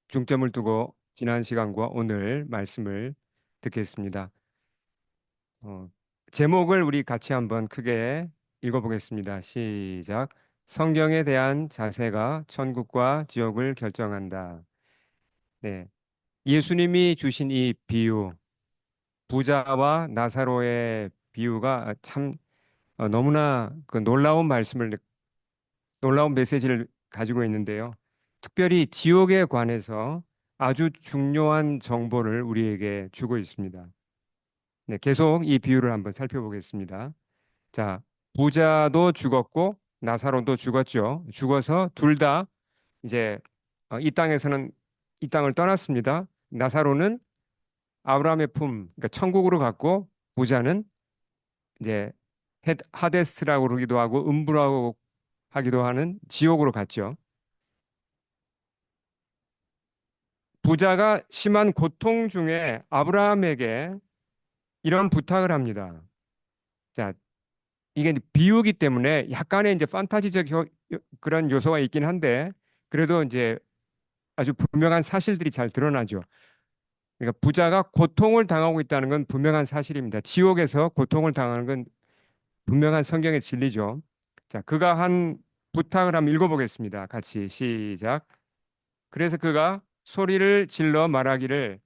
중점을 두고 지난 시간과 오늘 말씀을 듣겠습니다. 어, 제목을 우리 같이 한번 크게 읽어보겠습니다. 시작. 성경에 대한 자세가 천국과 지옥을 결정한다. 네. 예수님이 주신 이 비유, 부자와 나사로의 비유가 참 너무나 그 놀라운 메시지를 가지고 있는데요. 특별히 지옥에 관해서 아주 중요한 정보를 우리에게 주고 있습니다. 네, 계속 이 비유를 한번 살펴보겠습니다. 자, 부자도 죽었고 나사로도 죽었죠. 죽어서 둘 다 이제 이 땅에서는 이 땅을 떠났습니다. 나사로는 아브라함의 품, 그러니까 천국으로 갔고 부자는 이제 하데스라고 그러기도 하고 음부라고 하기도 하는 지옥으로 갔죠. 부자가 심한 고통 중에 아브라함에게 이런 부탁을 합니다. 자, 이게 이제 비유기 때문에 약간의 이제 판타지적 그런 요소가 있긴 한데 그래도 이제 아주 분명한 사실들이 잘 드러나죠. 그러니까 부자가 고통을 당하고 있다는 건 분명한 사실입니다. 지옥에서 고통을 당하는 건 분명한 성경의 진리죠. 자, 그가 한 부탁을 한번 읽어보겠습니다. 같이 시작. 그래서 그가 소리를 질러 말하기를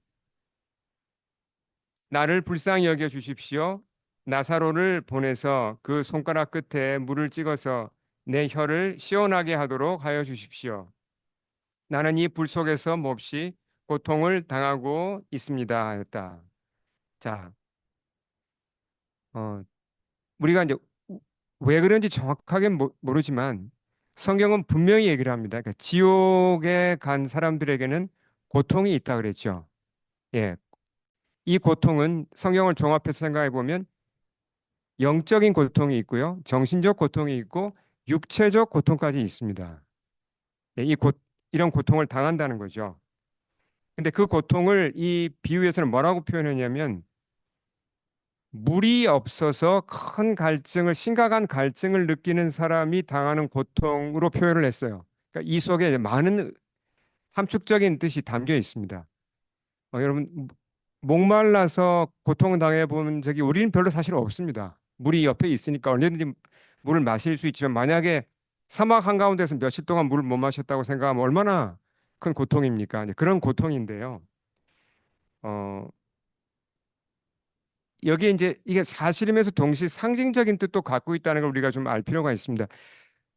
나를 불쌍히 여겨 주십시오. 나사로를 보내서 그 손가락 끝에 물을 찍어서 내 혀를 시원하게 하도록 하여 주십시오. 나는 이 불 속에서 몹시 고통을 당하고 있습니다. 하였다. 자, 어, 우리가 이제 왜 그런지 정확하게 모르지만 성경은 분명히 얘기를 합니다. 그러니까 지옥에 간 사람들에게는 고통이 있다 그랬죠. 예, 이 고통은 성경을 종합해서 생각해 보면 영적인 고통이 있고요. 정신적 고통이 있고 육체적 고통까지 있습니다. 예, 이런 고통을 당한다는 거죠. 근데 그 고통을 이 비유에서는 뭐라고 표현했냐면 물이 없어서 큰 갈증을 심각한 갈증을 느끼는 사람이 당하는 고통으로 표현을 했어요. 그러니까 이 속에 많은 함축적인 뜻이 담겨 있습니다. 여러분 목말라서 고통을 당해 본 적이 우리는 별로 사실 없습니다. 물이 옆에 있으니까 언제든지 물을 마실 수 있지만 만약에 사막 한가운데서 며칠 동안 물을 못 마셨다고 생각하면 얼마나 큰 고통입니까? 이제 그런 고통인데요. 어, 여기에 이제 이게 사실이면서 동시에 상징적인 뜻도 갖고 있다는 걸 우리가 좀 알 필요가 있습니다.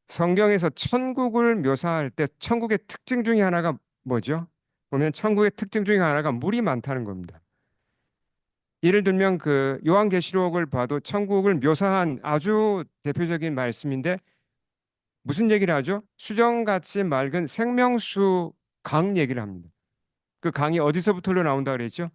성경에서 천국을 묘사할 때 천국의 특징 중에 하나가 뭐죠? 보면 천국의 특징 중에 하나가 물이 많다는 겁니다. 예를 들면 그 요한계시록을 봐도 천국을 묘사한 아주 대표적인 말씀인데 무슨 얘기를 하죠? 수정같이 맑은 생명수 강 얘기를 합니다. 그 강이 어디서부터 흘러나온다 그랬죠?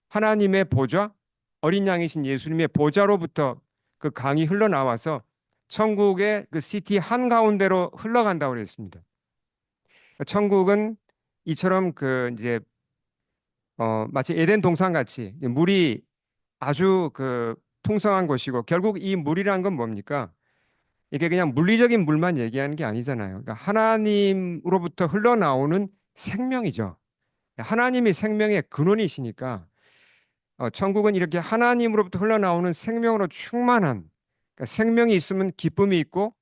하나님의 보좌, 어린 양이신 예수님의 보좌로부터 그 강이 흘러나와서 천국의 그 시티 한가운데로 흘러간다고 그랬습니다. 천국은 이처럼 그 이제 마치 에덴 동산 같이 물이 아주 그 풍성한 곳이고 결국 이 물이란 건 뭡니까? 이게 그냥 물리적인 물만 얘기하는 게 아니잖아요. 그러니까 하나님으로부터 흘러나오는 생명이죠. 하나님이 생명의 근원이시니까 천국은 이렇게 하나님으로부터 흘러나오는 생명으로 충만한 그러니까 생명이 있으면 기쁨이 있고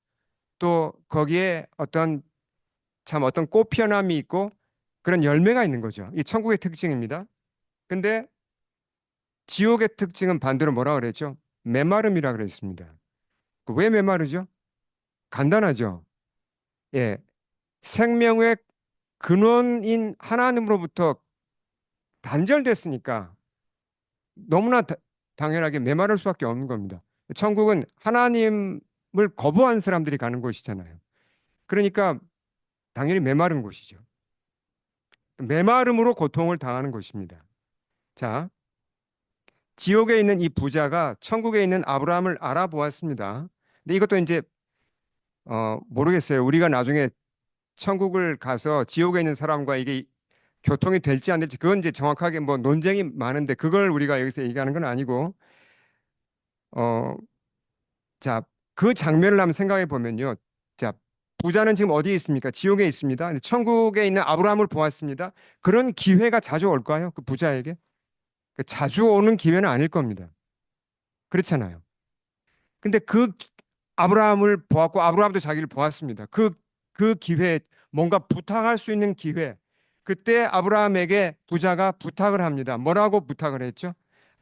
또 거기에 어떤 꽃피어남이 있고 그런 열매가 있는 거죠. 이 천국의 특징입니다. 근데 지옥의 특징은 반대로 뭐라 그랬죠? 메마름이라 그랬습니다. 그왜 메마르죠? 간단하죠. 예, 생명의 근원인 하나님으로부터 단절됐으니까 너무나 당연하게 메마를 수밖에 없는 겁니다. 천국은 하나님을 거부한 사람들이 가는 곳이잖아요. 그러니까 당연히 메마른 곳이죠. 메마름으로 고통을 당하는 곳입니다. 자, 지옥에 있는 이 부자가 천국에 있는 아브라함을 알아보았습니다. 근데 이것도 이제 모르겠어요. 우리가 나중에 천국을 가서 지옥에 있는 사람과 이게 교통이 될지 안 될지 그건 이제 정확하게 뭐 논쟁이 많은데 그걸 우리가 여기서 얘기하는 건 아니고 어, 자, 그 장면을 한번 생각해 보면요. 자, 부자는 지금 어디에 있습니까? 지옥에 있습니다. 근데 천국에 있는 아브라함을 보았습니다. 그런 기회가 자주 올까요? 그 부자에게? 자주 오는 기회는 아닐 겁니다. 그렇잖아요. 근데 아브라함을 보았고 아브라함도 자기를 보았습니다. 그 기회, 뭔가 부탁할 수 있는 기회. 그때 아브라함에게 부자가 부탁을 합니다. 뭐라고 부탁을 했죠?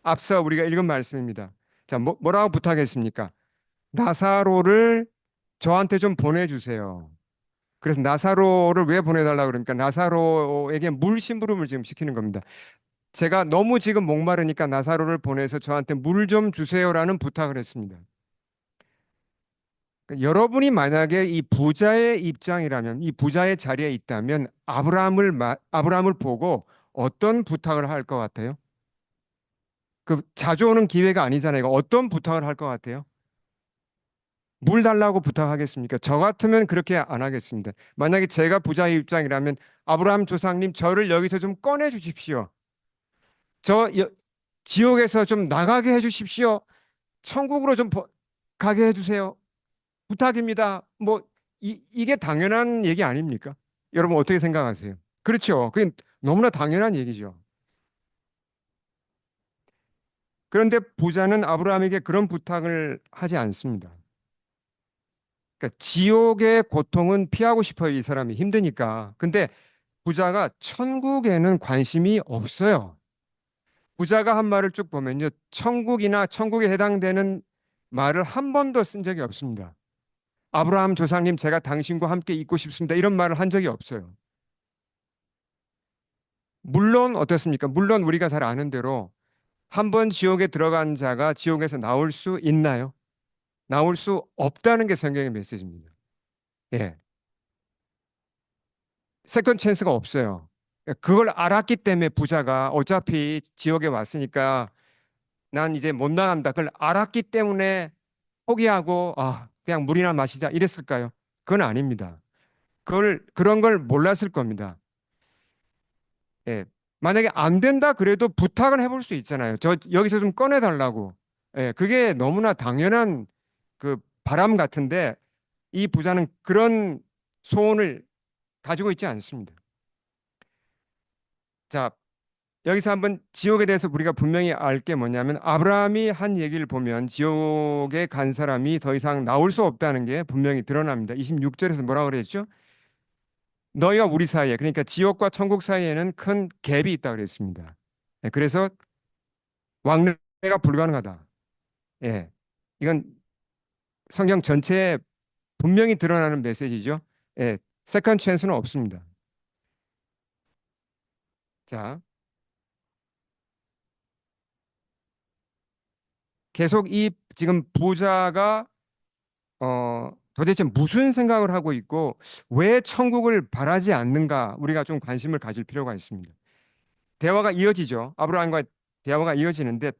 앞서 우리가 읽은 말씀입니다. 자, 뭐라고 부탁했습니까? 나사로를 저한테 좀 보내주세요. 그래서 나사로를 왜 보내달라 그러니까 나사로에게 물 심부름을 지금 시키는 겁니다. 제가 너무 지금 목마르니까 나사로를 보내서 저한테 물 좀 주세요라는 부탁을 했습니다. 그러니까 여러분이 만약에 이 부자의 입장이라면, 이 부자의 자리에 있다면 아브라함을 보고 어떤 부탁을 할 것 같아요? 그 자주 오는 기회가 아니잖아요. 이거 어떤 부탁을 할 것 같아요? 물 달라고 부탁하겠습니까? 저 같으면 그렇게 안 하겠습니다. 만약에 제가 부자의 입장이라면 아브라함 조상님 저를 여기서 좀 꺼내 주십시오. 저 지옥에서 좀 나가게 해 주십시오. 천국으로 좀 가게 해 주세요. 부탁입니다. 뭐 이게 당연한 얘기 아닙니까? 여러분 어떻게 생각하세요? 그렇죠. 그게 너무나 당연한 얘기죠. 그런데 부자는 아브라함에게 그런 부탁을 하지 않습니다. 그러니까 지옥의 고통은 피하고 싶어요. 이 사람이 힘드니까. 근데 부자가 천국에는 관심이 없어요. 부자가 한 말을 쭉 보면요. 천국이나 천국에 해당되는 말을 한 번도 쓴 적이 없습니다. 아브라함 조상님, 제가 당신과 함께 있고 싶습니다. 이런 말을 한 적이 없어요. 물론 어떻습니까? 물론 우리가 잘 아는 대로 한 번 지옥에 들어간 자가 지옥에서 나올 수 있나요? 나올 수 없다는 게 성경의 메시지입니다. 예. 세컨 찬스가 없어요. 그걸 알았기 때문에 부자가 어차피 지옥에 왔으니까 난 이제 못 나간다. 그걸 알았기 때문에 포기하고 그냥 물이나 마시자 이랬을까요? 그건 아닙니다. 그런 걸 몰랐을 겁니다. 예. 만약에 안 된다 그래도 부탁을 해볼 수 있잖아요. 저 여기서 좀 꺼내달라고. 예. 그게 너무나 당연한 그 바람 같은데 이 부자는 그런 소원을 가지고 있지 않습니다. 자, 여기서 한번 지옥에 대해서 우리가 분명히 알 게 뭐냐면 아브라함이 한 얘기를 보면 지옥에 간 사람이 더 이상 나올 수 없다는 게 분명히 드러납니다. 26절에서 뭐라 그랬죠? 너희와 우리 사이에 그러니까 지옥과 천국 사이에는 큰 갭이 있다 그랬습니다. 예, 그래서 왕래가 불가능하다. 예. 이건 성경 전체에 분명히 드러나는 메시지죠. 예. 세컨 찬스는 없습니다. 자, 계속 이 지금 부자가 도대체 무슨 생각을 하고 있고 왜 천국을 바라지 않는가 우리가 좀 관심을 가질 필요가 있습니다. 대화가 이어지죠. 아브라함과 대화가 이어지는데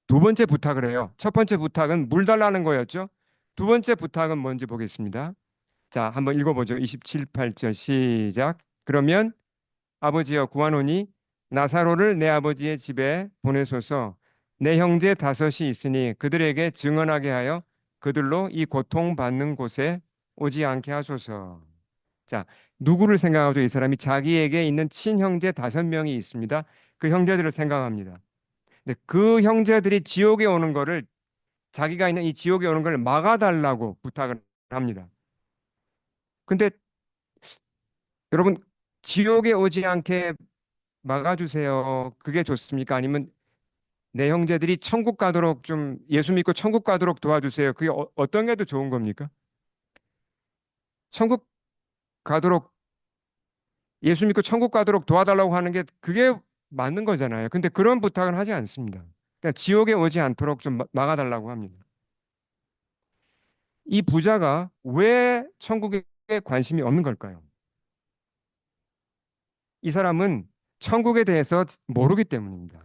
두 번째 부탁을 해요. 첫 번째 부탁은 물 달라는 거였죠. 두 번째 부탁은 뭔지 보겠습니다. 자, 한번 읽어보죠. 27, 8절 시작. 그러면 아버지여 구하노니 나사로를 내 아버지의 집에 보내소서. 내 형제 다섯이 있으니 그들에게 증언하게 하여 그들로 이 고통받는 곳에 오지 않게 하소서. 자, 누구를 생각하죠? 이 사람이 자기에게 있는 친형제 다섯 명이 있습니다. 그 형제들을 생각합니다. 근데 그 형제들이 지옥에 오는 거를 자기가 있는 이 지옥에 오는 걸 막아달라고 부탁을 합니다. 근데 여러분 지옥에 오지 않게 막아주세요. 그게 좋습니까? 아니면 내 형제들이 천국 가도록 좀 예수 믿고 천국 가도록 도와주세요. 그게 어떤 게 더 좋은 겁니까? 천국 가도록 예수 믿고 천국 가도록 도와달라고 하는 게 그게 맞는 거잖아요. 근데 그런 부탁은 하지 않습니다. 그러니까 지옥에 오지 않도록 좀 막아달라고 합니다. 이 부자가 왜 천국에 관심이 없는 걸까요? 이 사람은 천국에 대해서 모르기 때문입니다.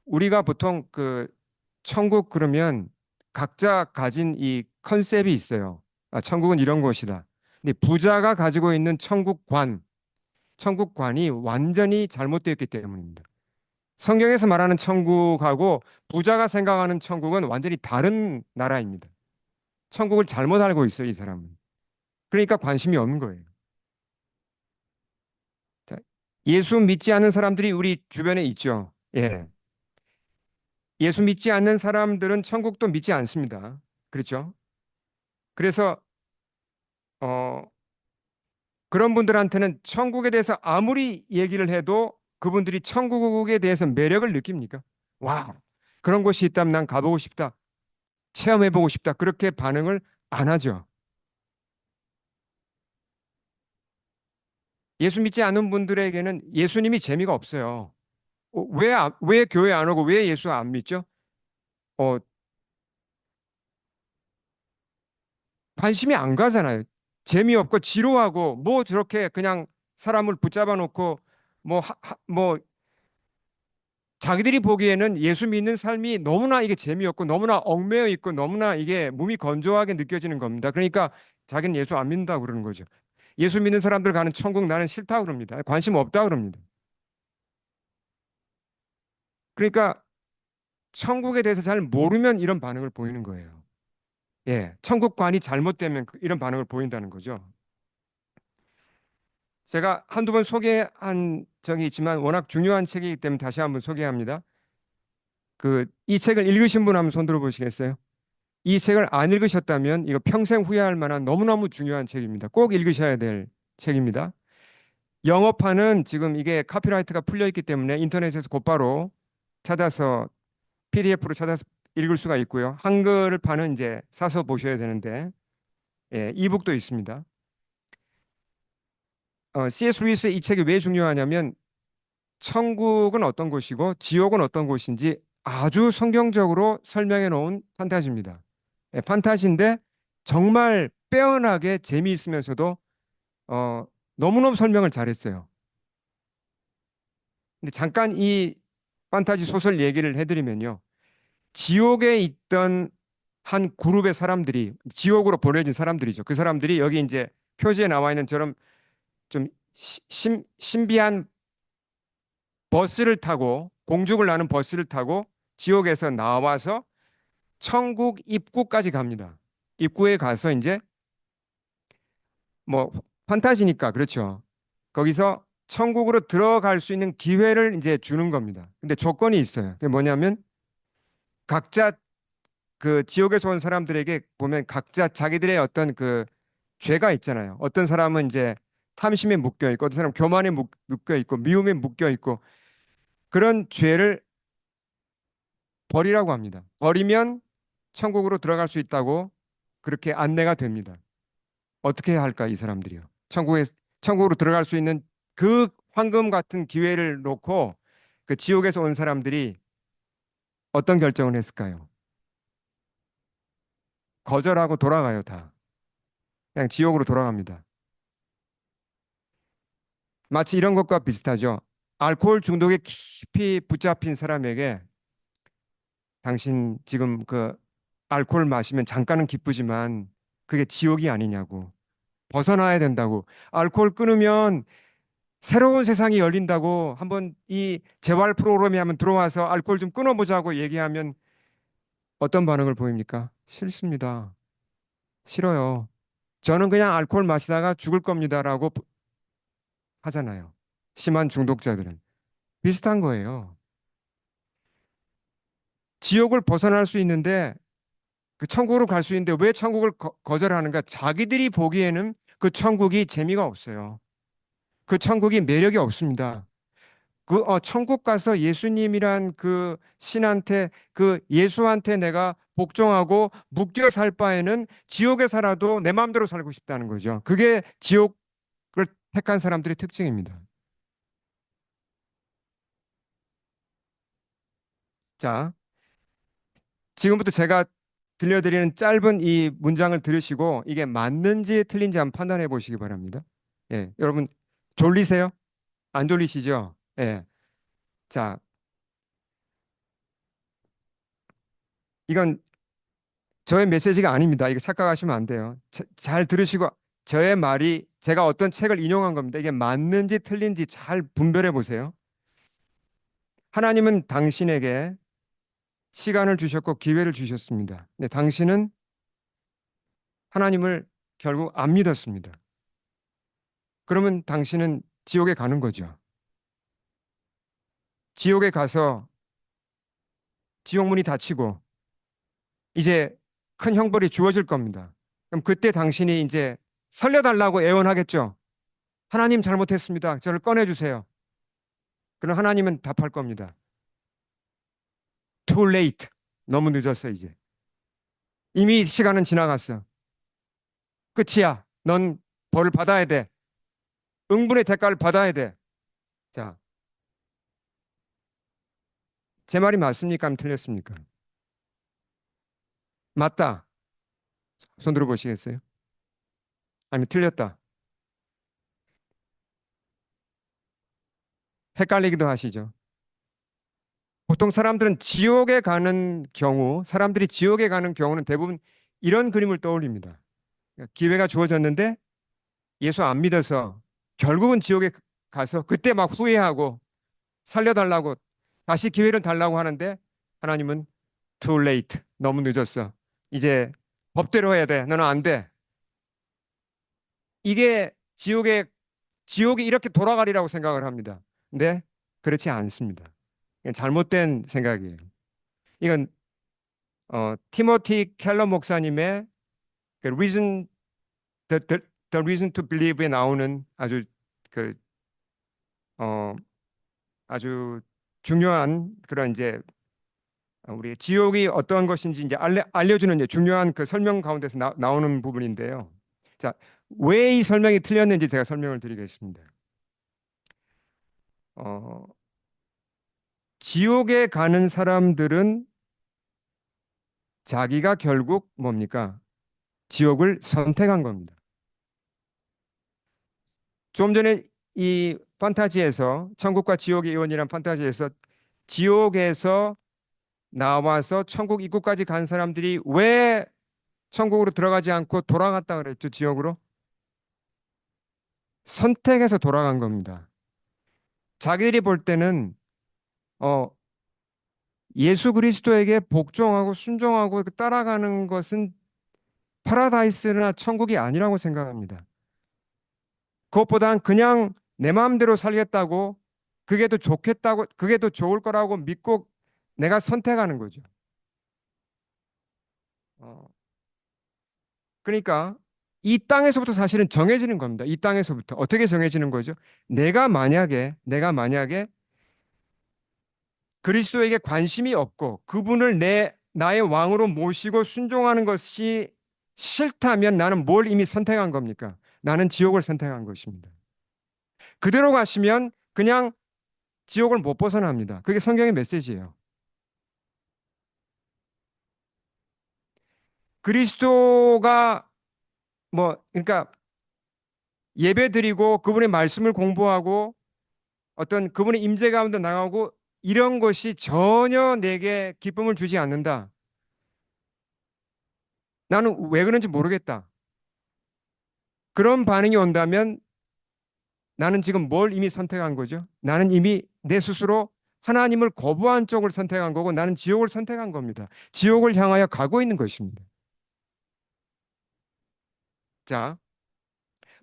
우리가 보통 그 천국 그러면 각자 가진 이 컨셉이 있어요. 천국은 이런 곳이다. 근데 부자가 가지고 있는 천국관이 완전히 잘못되었기 때문입니다. 성경에서 말하는 천국하고 부자가 생각하는 천국은 완전히 다른 나라입니다. 천국을 잘못 알고 있어요, 이 사람은. 그러니까 관심이 없는 거예요. 자, 예수 믿지 않는 사람들이 우리 주변에 있죠. 예. 예수 믿지 않는 사람들은 천국도 믿지 않습니다. 그렇죠? 그래서 어, 그런 분들한테는 천국에 대해서 아무리 얘기를 해도 그분들이 천국에 대해서 매력을 느낍니까? 와, 그런 곳이 있다면 난 가보고 싶다. 체험해보고 싶다. 그렇게 반응을 안 하죠. 예수 믿지 않는 분들에게는 예수님이 재미가 없어요. 왜 교회 안 오고 왜 예수 안 믿죠? 어, 관심이 안 가잖아요. 재미없고 지루하고 뭐 저렇게 그냥 사람을 붙잡아 놓고 뭐 자기들이 보기에는 예수 믿는 삶이 너무나 이게 재미없고 너무나 얽매여 있고 너무나 이게 몸이 건조하게 느껴지는 겁니다. 그러니까 자기는 예수 안 믿는다고 그러는 거죠. 예수 믿는 사람들 가는 천국 나는 싫다 그럽니다. 관심 없다 그럽니다. 그러니까 천국에 대해서 잘 모르면 이런 반응을 보이는 거예요. 예, 천국관이 잘못되면 이런 반응을 보인다는 거죠. 제가 한두 번 소개한 적이 있지만 워낙 중요한 책이기 때문에 다시 한번 소개합니다. 이 책을 읽으신 분 한번 손 들어 보시겠어요? 이 책을 안 읽으셨다면 이거 평생 후회할 만한 너무너무 중요한 책입니다. 꼭 읽으셔야 될 책입니다. 영어판은 지금 이게 카피라이트가 풀려 있기 때문에 인터넷에서 곧바로 찾아서 PDF로 찾아서 읽을 수가 있고요. 한글판은 이제 사서 보셔야 되는데 예, 이북도 있습니다. C.S. 루이스 이 책이 왜 중요하냐면 천국은 어떤 곳이고 지옥은 어떤 곳인지 아주 성경적으로 설명해 놓은 판타지입니다. 예, 판타지인데 정말 빼어나게 재미있으면서도 어, 너무너무 설명을 잘했어요. 근데 잠깐 이 판타지 소설 얘기를 해드리면요. 지옥에 있던 한 그룹의 사람들이 지옥으로 보내진 사람들이죠. 그 사람들이 여기 이제 표지에 나와 있는 처럼 좀 신비한 버스를 타고 공중을 나는 버스를 타고 지옥에서 나와서 천국 입구까지 갑니다. 입구에 가서 이제 뭐 판타지니까 그렇죠. 거기서 천국으로 들어갈 수 있는 기회를 이제 주는 겁니다. 근데 조건이 있어요. 그게 뭐냐면 각자 그 지옥에서 온 사람들에게 보면 각자 자기들의 어떤 그 죄가 있잖아요. 어떤 사람은 이제 탐심에 묶여 있고 어떤 사람은 교만에 묶여 있고 미움에 묶여 있고 그런 죄를 버리라고 합니다. 버리면 천국으로 들어갈 수 있다고 그렇게 안내가 됩니다. 어떻게 해야 할까 이 사람들이요. 천국으로 들어갈 수 있는 그 황금 같은 기회를 놓고 그 지옥에서 온 사람들이 어떤 결정을 했을까요? 거절하고 돌아가요, 다. 그냥 지옥으로 돌아갑니다. 마치 이런 것과 비슷하죠. 알코올 중독에 깊이 붙잡힌 사람에게 당신 지금 그 알코올 마시면 잠깐은 기쁘지만 그게 지옥이 아니냐고. 벗어나야 된다고. 알코올 끊으면 새로운 세상이 열린다고 한번 이 재활 프로그램에 한번 들어와서 알코올 좀 끊어보자고 얘기하면 어떤 반응을 보입니까? 싫습니다. 싫어요. 저는 그냥 알코올 마시다가 죽을 겁니다라고 하잖아요. 심한 중독자들은. 비슷한 거예요. 지옥을 벗어날 수 있는데 그 천국으로 갈 수 있는데 왜 천국을 거절하는가? 자기들이 보기에는 그 천국이 재미가 없어요. 그 천국이 매력이 없습니다. 천국 가서 예수님이란 그 신한테 그 예수한테 내가 복종하고 묶여 살 바에는 지옥에 살아도 내 마음대로 살고 싶다는 거죠. 그게 지옥을 택한 사람들의 특징입니다. 자, 지금부터 제가 들려드리는 짧은 이 문장을 들으시고 이게 맞는지 틀린지 한번 판단해 보시기 바랍니다. 예, 여러분 졸리세요? 안 졸리시죠? 예. 자, 이건 저의 메시지가 아닙니다. 이거 착각하시면 안 돼요. 잘 들으시고 저의 말이 제가 어떤 책을 인용한 겁니다. 이게 맞는지 틀린지 잘 분별해 보세요. 하나님은 당신에게 시간을 주셨고 기회를 주셨습니다. 근데 당신은 하나님을 결국 안 믿었습니다. 그러면 당신은 지옥에 가는 거죠. 지옥에 가서 지옥문이 닫히고 이제 큰 형벌이 주어질 겁니다. 그럼 그때 당신이 이제 살려달라고 애원하겠죠. 하나님 잘못했습니다. 저를 꺼내주세요. 그럼 하나님은 답할 겁니다. Too late. 너무 늦었어, 이제. 이미 시간은 지나갔어. 끝이야. 넌 벌을 받아야 돼. 응분의 대가를 받아야 돼. 자, 제 말이 맞습니까? 아니면 틀렸습니까? 맞다. 손 들어보시겠어요? 아니면 틀렸다. 헷갈리기도 하시죠. 보통 사람들은 지옥에 가는 경우, 사람들이 지옥에 가는 경우는 대부분 이런 그림을 떠올립니다. 그러니까 기회가 주어졌는데 예수 안 믿어서 결국은 지옥에 가서 그때 막 후회하고 살려달라고 다시 기회를 달라고 하는데 하나님은 too late. 너무 늦었어. 이제 법대로 해야 돼. 너는 안 돼. 이게 지옥이 이렇게 돌아가리라고 생각을 합니다. 근데 그렇지 않습니다. 이건 잘못된 생각이에요. 이건 티모티 켈러 목사님의 그 The Reason to Believe에 나오는 그, 어, 아주 중요한 그런 이제 우리 지옥이 어떠한 것인지 이제 알려주는 이제 중요한 그 설명 가운데서 나오는 부분인데요. 자, 왜 이 설명이 틀렸는지 제가 설명을 드리겠습니다. 어, 지옥에 가는 사람들은 자기가 결국 뭡니까? 지옥을 선택한 겁니다. 좀 전에 이 판타지에서 천국과 지옥의 이원이란 판타지에서 지옥에서 나와서 천국 입구까지 간 사람들이 왜 천국으로 들어가지 않고 돌아갔다 그랬죠, 지옥으로? 선택해서 돌아간 겁니다. 자기들이 볼 때는 어, 예수 그리스도에게 복종하고 순종하고 따라가는 것은 파라다이스나 천국이 아니라고 생각합니다. 그것보단 그냥 내 마음대로 살겠다고 그게 더 좋겠다고 그게 더 좋을 거라고 믿고 내가 선택하는 거죠. 어, 그러니까 이 땅에서부터 사실은 정해지는 겁니다. 이 땅에서부터 어떻게 정해지는 거죠? 내가 만약에 그리스도에게 관심이 없고 그분을 내 나의 왕으로 모시고 순종하는 것이 싫다면 나는 뭘 이미 선택한 겁니까? 나는 지옥을 선택한 것입니다. 그대로 가시면 그냥 지옥을 못 벗어납니다. 그게 성경의 메시지예요. 그리스도가 그러니까 예배 드리고 그분의 말씀을 공부하고 어떤 그분의 임재 가운데 나가고 이런 것이 전혀 내게 기쁨을 주지 않는다. 나는 왜 그런지 모르겠다. 그런 반응이 온다면 나는 지금 뭘 이미 선택한 거죠? 나는 이미 내 스스로 하나님을 거부한 쪽을 선택한 거고 나는 지옥을 선택한 겁니다. 지옥을 향하여 가고 있는 것입니다. 자,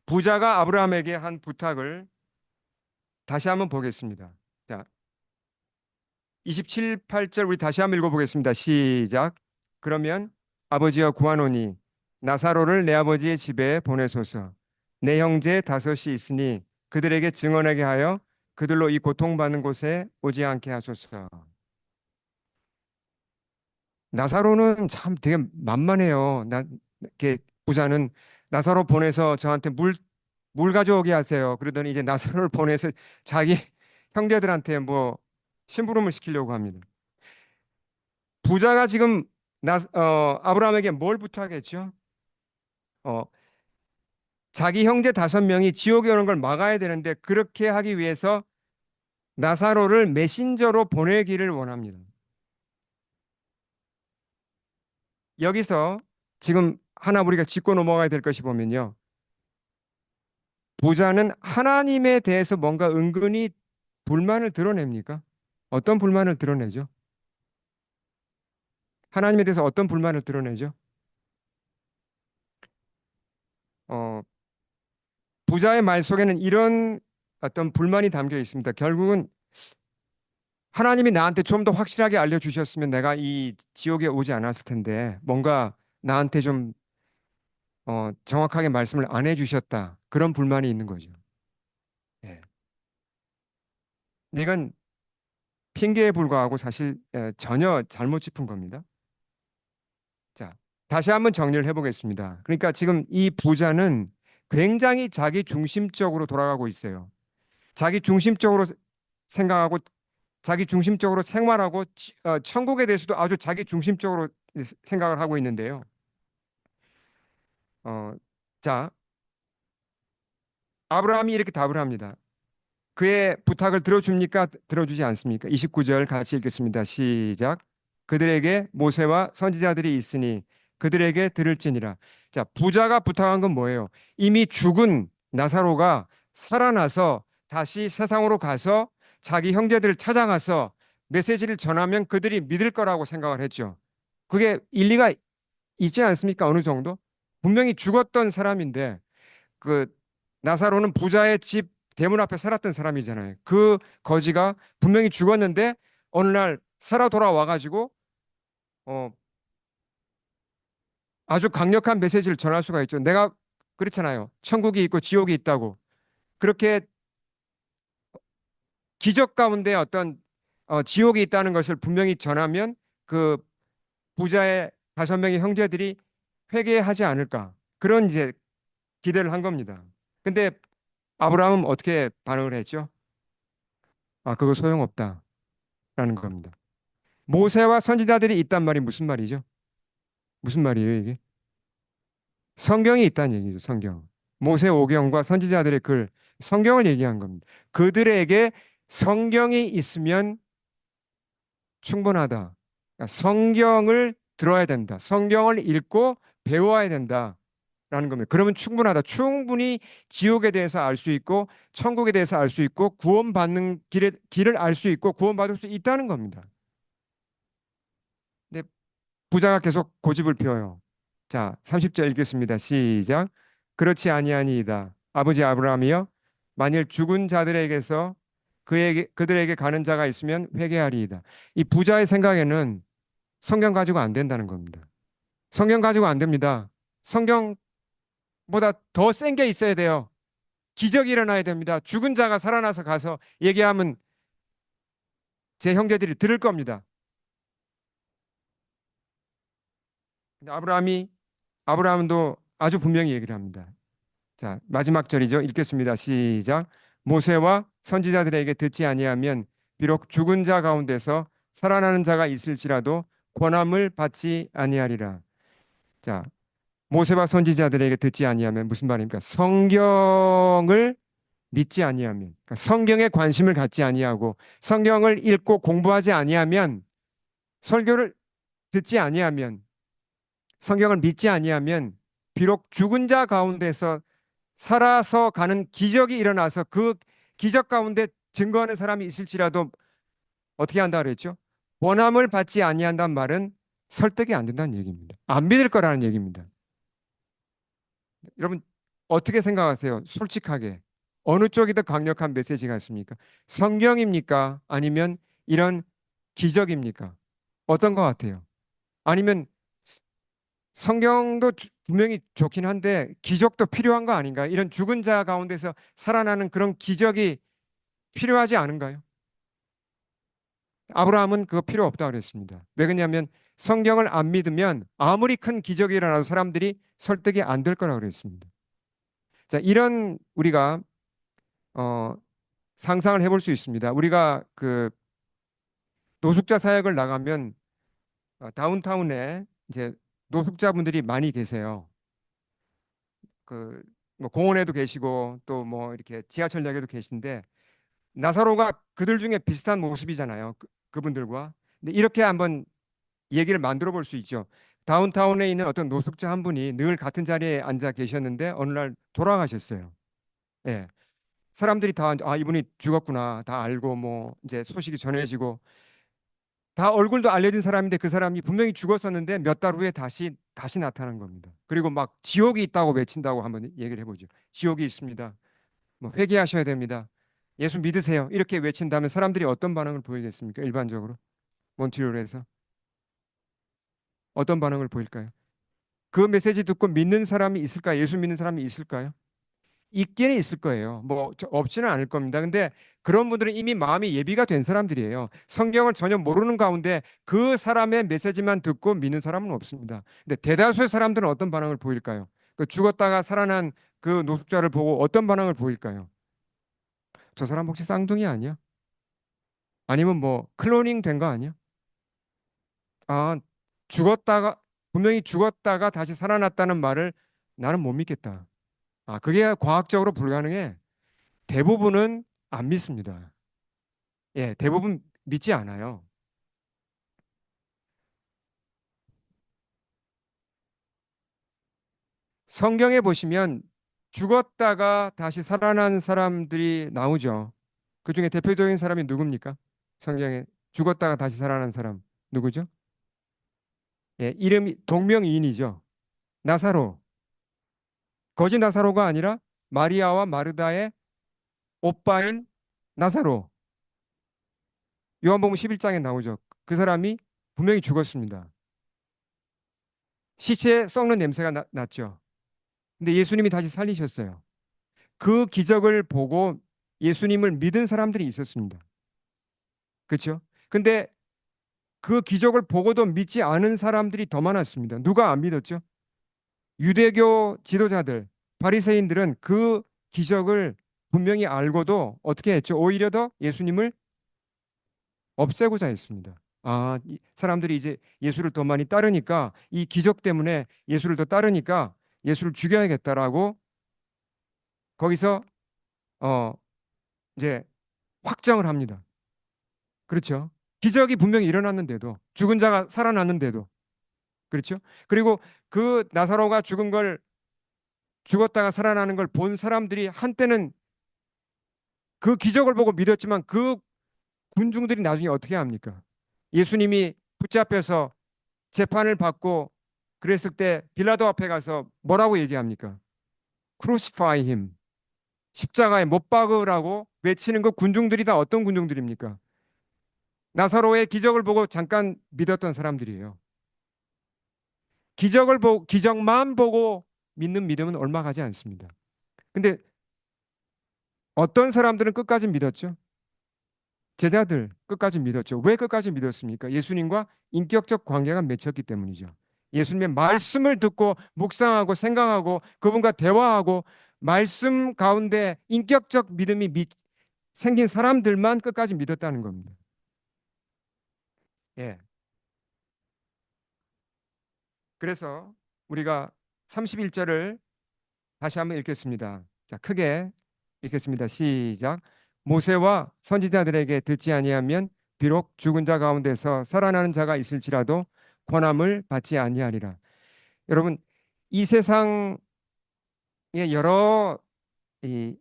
부자가 아브라함에게 한 부탁을 다시 한번 보겠습니다. 자, 27, 8절 우리 다시 한번 읽어보겠습니다. 시작. 그러면 아버지여 구하노니 나사로를 내 아버지의 집에 보내소서. 내 형제 다섯이 있으니 그들에게 증언하게 하여 그들로 이 고통받는 곳에 오지 않게 하소서. 나사로는 참 되게 만만해요. 이렇게 부자는 나사로 보내서 저한테 물 가져오게 하세요. 그러더니 이제 나사로를 보내서 자기 형제들한테 뭐 심부름을 시키려고 합니다. 부자가 지금 아브라함에게 뭘 부탁했죠? 어, 자기 형제 다섯 명이 지옥에 오는 걸 막아야 되는데 그렇게 하기 위해서 나사로를 메신저로 보내기를 원합니다. 여기서 지금 하나 우리가 짚고 넘어가야 될 것이 보면요. 부자는 하나님에 대해서 뭔가 은근히 불만을 드러냅니까? 어떤 불만을 드러내죠? 하나님에 대해서 어떤 불만을 드러내죠? 어, 부자의 말 속에는 이런 어떤 불만이 담겨 있습니다. 결국은 하나님이 나한테 좀 더 확실하게 알려주셨으면 내가 이 지옥에 오지 않았을 텐데 뭔가 나한테 좀 정확하게 말씀을 안 해주셨다. 그런 불만이 있는 거죠. 예. 이건 핑계에 불과하고 사실 전혀 잘못 짚은 겁니다. 자, 다시 한번 정리를 해보겠습니다. 그러니까 지금 이 부자는 굉장히 자기 중심적으로 돌아가고 있어요. 자기 중심적으로 생각하고 자기 중심적으로 생활하고 천국에 대해서도 아주 자기 중심적으로 생각을 하고 있는데요. 어, 자, 아브라함이 이렇게 답을 합니다. 그의 부탁을 들어줍니까? 들어주지 않습니까? 29절 같이 읽겠습니다. 시작. 그들에게 모세와 선지자들이 있으니 그들에게 들을지니라. 자, 부자가 부탁한 건 뭐예요? 이미 죽은 나사로가 살아나서 다시 세상으로 가서 자기 형제들을 찾아가서 메시지를 전하면 그들이 믿을 거라고 생각을 했죠. 그게 일리가 있지 않습니까? 어느 정도? 분명히 죽었던 사람인데 그 나사로는 부자의 집 대문 앞에 살았던 사람이잖아요. 그 거지가 분명히 죽었는데 어느 날 살아 돌아와 가지고 어 아주 강력한 메시지를 전할 수가 있죠. 내가 그렇잖아요. 천국이 있고 지옥이 있다고. 그렇게 기적 가운데 어떤 지옥이 있다는 것을 분명히 전하면 그 부자의 다섯 명의 형제들이 회개하지 않을까. 그런 이제 기대를 한 겁니다. 근데 아브라함은 어떻게 반응을 했죠? 아, 그거 소용없다라는 겁니다. 모세와 선지자들이 있단 말이 무슨 말이죠? 무슨 말이에요, 이게? 성경이 있다는 얘기죠, 성경. 모세 오경과 선지자들의 글, 성경을 얘기한 겁니다. 그들에게 성경이 있으면 충분하다. 그러니까 성경을 들어야 된다. 성경을 읽고 배워야 된다. 라는 겁니다. 그러면 충분하다. 충분히 지옥에 대해서 알 수 있고, 천국에 대해서 알 수 있고, 구원받는 길을 알 수 있고, 구원받을 수 있다는 겁니다. 근데 부자가 계속 고집을 피워요. 자, 30절 읽겠습니다. 시작. 그렇지 아니하니이다. 아버지 아브라함이여, 만일 죽은 자들에게서 그들에게 가는 자가 있으면 회개하리이다. 이 부자의 생각에는 성경 가지고 안 된다는 겁니다. 성경 가지고 안 됩니다. 성경보다 더 센 게 있어야 돼요. 기적이 일어나야 됩니다. 죽은 자가 살아나서 가서 얘기하면 제 형제들이 들을 겁니다. 근데 아브라함도 아주 분명히 얘기를 합니다. 자, 마지막 절이죠. 읽겠습니다. 시작. 모세와 선지자들에게 듣지 아니하면 비록 죽은 자 가운데서 살아나는 자가 있을지라도 권함을 받지 아니하리라. 자, 모세와 선지자들에게 듣지 아니하면 무슨 말입니까? 성경을 믿지 아니하면, 그러니까 성경에 관심을 갖지 아니하고 성경을 읽고 공부하지 아니하면 설교를 듣지 아니하면 성경을 믿지 아니하면 비록 죽은 자 가운데서 살아서 가는 기적이 일어나서 그 기적 가운데 증거하는 사람이 있을지라도 어떻게 한다 그랬죠? 원함을 받지 아니한다는 말은 설득이 안 된다는 얘기입니다. 안 믿을 거라는 얘기입니다. 여러분 어떻게 생각하세요? 솔직하게 어느 쪽이 더 강력한 메시지가 있습니까? 성경입니까? 아니면 이런 기적입니까? 어떤 것 같아요? 아니면 성경도 분명히 좋긴 한데 기적도 필요한 거 아닌가요? 이런 죽은 자 가운데서 살아나는 그런 기적이 필요하지 않은가요? 아브라함은 그거 필요 없다고 그랬습니다. 왜 그러냐면 성경을 안 믿으면 아무리 큰 기적이 일어나도 사람들이 설득이 안 될 거라고 그랬습니다. 자, 이런 우리가 어, 상상을 해볼 수 있습니다. 우리가 그 노숙자 사역을 나가면 다운타운에 이제 노숙자분들이 많이 계세요. 그 뭐 공원에도 계시고 또 뭐 이렇게 지하철역에도 계신데 나사로가 그들 중에 비슷한 모습이잖아요. 그분들과. 근데 이렇게 한번 얘기를 만들어 볼 수 있죠. 다운타운에 있는 어떤 노숙자 한 분이 늘 같은 자리에 앉아 계셨는데 어느 날 돌아가셨어요. 예. 사람들이 다 이분이 죽었구나 다 알고 뭐 이제 소식이 전해지고 다 얼굴도 알려진 사람인데 그 사람이 분명히 죽었었는데 몇 달 후에 다시 나타난 겁니다. 그리고 막 지옥이 있다고 외친다고 한번 얘기를 해보죠. 지옥이 있습니다. 뭐 회개하셔야 됩니다. 예수 믿으세요. 이렇게 외친다면 사람들이 어떤 반응을 보이겠습니까? 일반적으로 몬트리올에서 어떤 반응을 보일까요? 그 메시지 듣고 믿는 사람이 있을까요? 예수 믿는 사람이 있을까요? 있기는 있을 거예요. 뭐 없지는 않을 겁니다. 근데 그런 분들은 이미 마음이 예비가 된 사람들이에요. 성경을 전혀 모르는 가운데 그 사람의 메시지만 듣고 믿는 사람은 없습니다. 근데 대다수의 사람들은 어떤 반응을 보일까요? 그 죽었다가 살아난 그 노숙자를 보고 어떤 반응을 보일까요? 저 사람 혹시 쌍둥이 아니야? 아니면 뭐 클로닝 된 거 아니야? 아, 죽었다가 분명히 죽었다가 다시 살아났다는 말을 나는 못 믿겠다. 아, 그게 과학적으로 불가능해. 대부분은 안 믿습니다. 예, 대부분 믿지 않아요. 성경에 보시면 죽었다가 다시 살아난 사람들이 나오죠. 그 중에 대표적인 사람이 누굽니까? 성경에 죽었다가 다시 살아난 사람 누구죠? 예, 이름이 동명이인이죠. 나사로. 거지 나사로가 아니라 마리아와 마르다의 오빠인 나사로. 요한복음 11장에 나오죠. 그 사람이 분명히 죽었습니다. 시체 썩는 냄새가 났죠. 근데 예수님이 다시 살리셨어요. 그 기적을 보고 예수님을 믿은 사람들이 있었습니다. 그렇죠? 근데 그 기적을 보고도 믿지 않은 사람들이 더 많았습니다. 누가 안 믿었죠? 유대교 지도자들, 바리새인들은 그 기적을 분명히 알고도 어떻게 했죠? 오히려 더 예수님을 없애고자 했습니다. 아, 사람들이 이제 예수를 더 많이 따르니까 이 기적 때문에 예수를 더 따르니까 예수를 죽여야겠다라고 거기서 어 이제 확정을 합니다. 그렇죠? 기적이 분명히 일어났는데도 죽은 자가 살아났는데도 그렇죠? 그리고 그 나사로가 죽었다가 살아나는 걸 본 사람들이 한때는 그 기적을 보고 믿었지만 그 군중들이 나중에 어떻게 합니까? 예수님이 붙잡혀서 재판을 받고 그랬을 때 빌라도 앞에 가서 뭐라고 얘기합니까? Crucify him. 십자가에 못 박으라고 외치는 그 군중들이 다 어떤 군중들입니까? 나사로의 기적을 보고 잠깐 믿었던 사람들이에요. 기적만 보고 믿는 믿음은 얼마 가지 않습니다. 근데 어떤 사람들은 끝까지 믿었죠? 제자들 끝까지 믿었죠. 왜 끝까지 믿었습니까? 예수님과 인격적 관계가 맺혔기 때문이죠. 예수님의 말씀을 듣고 묵상하고 생각하고 그분과 대화하고 말씀 가운데 인격적 믿음이 생긴 사람들만 끝까지 믿었다는 겁니다. 예. 그래서 우리가 31절을 다시 한번 읽겠습니다. 자, 크게 읽겠습니다. 시작. 모세와 선지자들에게 듣지 아니하면 비록 죽은 자 가운데서 살아나는 자가 있을지라도 권함을 받지 아니하리라. 여러분, 이 세상에 여러 이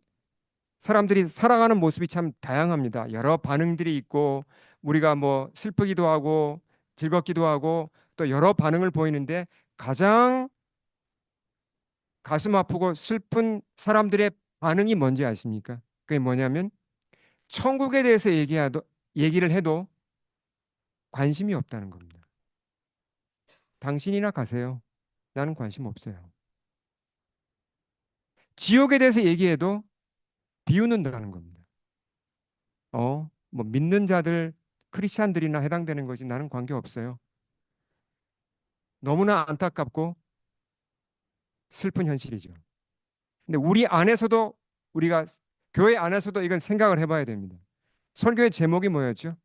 사람들이 살아가는 모습이 참 다양합니다. 여러 반응들이 있고 우리가 뭐 슬프기도 하고 즐겁기도 하고 또 여러 반응을 보이는데 가장 가슴 아프고 슬픈 사람들의 반응이 뭔지 아십니까? 그게 뭐냐면 천국에 대해서 얘기를 해도 관심이 없다는 겁니다. 당신이나 가세요. 나는 관심 없어요. 지옥에 대해서 얘기해도 비웃는다는 겁니다. 뭐 믿는 자들, 크리스찬들이나 해당되는 것이 나는 관계 없어요. 너무나 안타깝고 슬픈 현실이죠. 근데 우리 안에서도 우리가 교회 안에서도 이건 생각을 해봐야 됩니다. 설교의 제목이 뭐였죠?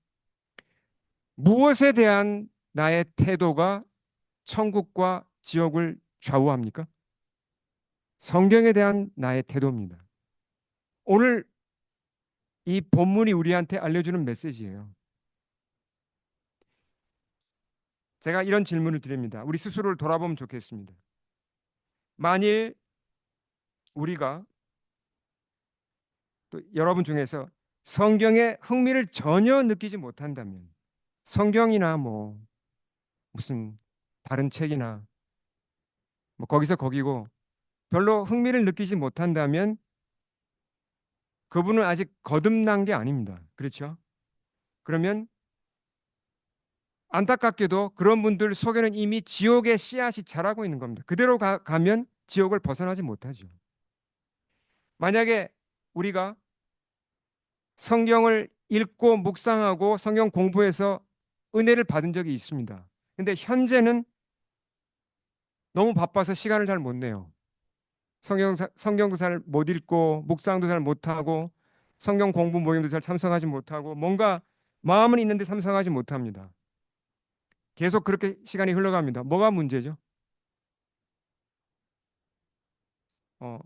무엇에 대한 나의 태도가 천국과 지옥을 좌우합니까? 성경에 대한 나의 태도입니다. 오늘 이 본문이 우리한테 알려주는 메시지예요. 제가 이런 질문을 드립니다. 우리 스스로를 돌아보면 좋겠습니다. 만일 우리가 또 여러분 중에서 성경에 흥미를 전혀 느끼지 못한다면 성경이나 뭐 무슨 다른 책이나 뭐 거기서 거기고 별로 흥미를 느끼지 못한다면 그분은 아직 거듭난 게 아닙니다. 그렇죠? 그러면 안타깝게도 그런 분들 속에는 이미 지옥의 씨앗이 자라고 있는 겁니다. 그대로 가면 지옥을 벗어나지 못하죠. 만약에 우리가 성경을 읽고 묵상하고 성경 공부해서 은혜를 받은 적이 있습니다. 근데 현재는 너무 바빠서 시간을 잘 못 내요. 성경도 잘 못 읽고 묵상도 잘 못하고 성경 공부 모임도 잘 참석하지 못하고 뭔가 마음은 있는데 참석하지 못합니다. 계속 그렇게 시간이 흘러갑니다. 뭐가 문제죠? 어,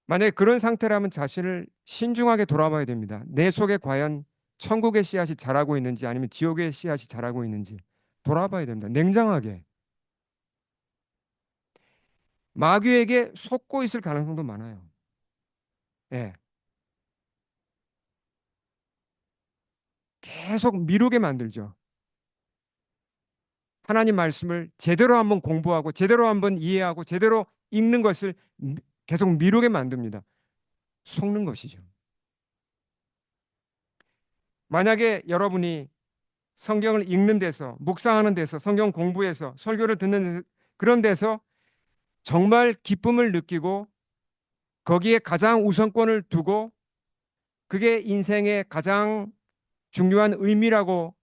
만약에 그런 상태라면 자신을 신중하게 돌아봐야 됩니다. 내 속에 과연 천국의 씨앗이 자라고 있는지 아니면 지옥의 씨앗이 자라고 있는지 돌아봐야 됩니다. 냉정하게. 마귀에게 속고 있을 가능성도 많아요. 예. 계속 미루게 만들죠. 하나님 말씀을 제대로 한번 공부하고 제대로 한번 이해하고 제대로 읽는 것을 계속 미루게 만듭니다. 속는 것이죠. 만약에 여러분이 성경을 읽는 데서, 묵상하는 데서, 성경 공부해서, 설교를 듣는 그런 데서 정말 기쁨을 느끼고 거기에 가장 우선권을 두고 그게 인생의 가장 중요한 의미라고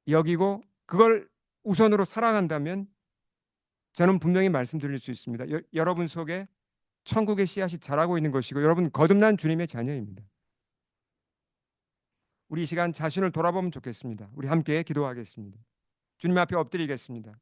여기고 그걸 우선으로 살아간다면 저는 분명히 말씀드릴 수 있습니다. 여러분 속에 천국의 씨앗이 자라고 있는 것이고 여러분 거듭난 주님의 자녀입니다. 우리 이 시간 자신을 돌아보면 좋겠습니다. 우리 함께 기도하겠습니다. 주님 앞에 엎드리겠습니다.